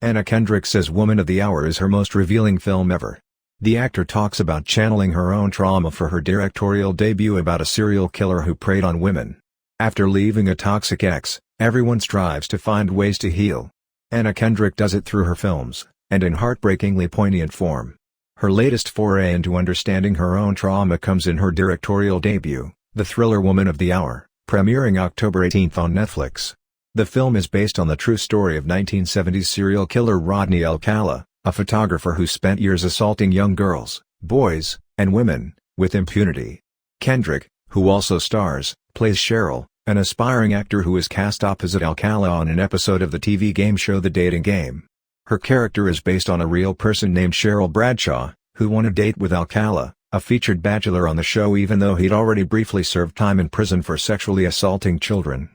Anna Kendrick says Woman of the Hour is her most revealing film ever. The actor talks about channeling her own trauma for her directorial debut about a serial killer who preyed on women. After leaving a toxic ex, everyone strives to find ways to heal. Anna Kendrick does it through her films, and in heartbreakingly poignant form. Her latest foray into understanding her own trauma comes in her directorial debut, the thriller Woman of the Hour, premiering October 18 on Netflix. The film is based on the true story of 1970s serial killer Rodney Alcala, a photographer who spent years assaulting young girls, boys, and women, with impunity. Kendrick, who also stars, plays Sheryl, an aspiring actor who is cast opposite Alcala on an episode of the TV game show The Dating Game. Her character is based on a real person named Cheryl Bradshaw, who won a date with Alcala, a featured bachelor on the show even though he'd already briefly served time in prison for sexually assaulting children.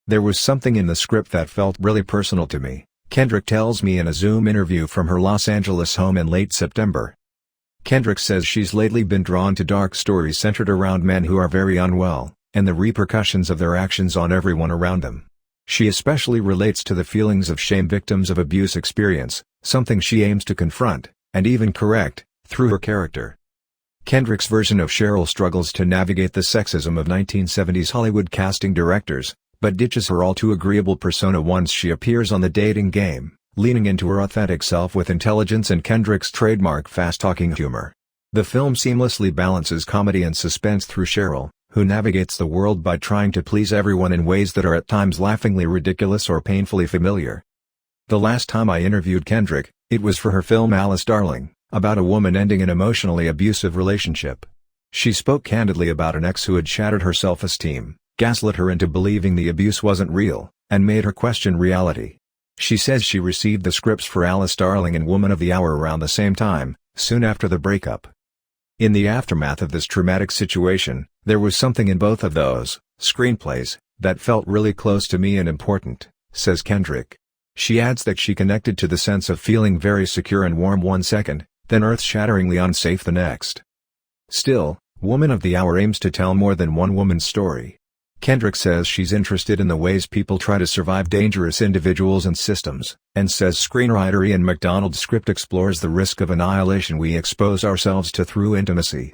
There was something in the script that felt really personal to me, Kendrick tells me in a Zoom interview from her Los Angeles home in late September. Kendrick says she's lately been drawn to dark stories centered around men who are very unwell, and the repercussions of their actions on everyone around them. She especially relates to the feelings of shame victims of abuse experience, something she aims to confront, and even correct, through her character. Kendrick's version of Sheryl struggles to navigate the sexism of 1970s Hollywood casting directors, but ditches her all-too-agreeable persona once she appears on The Dating Game, leaning into her authentic self with intelligence and Kendrick's trademark fast-talking humor. The film seamlessly balances comedy and suspense through Sheryl, who navigates the world by trying to please everyone in ways that are at times laughingly ridiculous or painfully familiar. The last time I interviewed Kendrick, it was for her film Alice Darling, about a woman ending an emotionally abusive relationship. She spoke candidly about an ex who had shattered her self-esteem, gaslit her into believing the abuse wasn't real, and made her question reality. She says she received the scripts for Alice Darling and Woman of the Hour around the same time, soon after the breakup. In the aftermath of this traumatic situation, there was something in both of those screenplays that felt really close to me and important, says Kendrick. She adds that she connected to the sense of feeling very secure and warm one second, then earth-shatteringly unsafe the next. Still, Woman of the Hour aims to tell more than one woman's story. Kendrick says she's interested in the ways people try to survive dangerous individuals and systems, and says screenwriter Ian MacDonald's script explores the risk of annihilation we expose ourselves to through intimacy.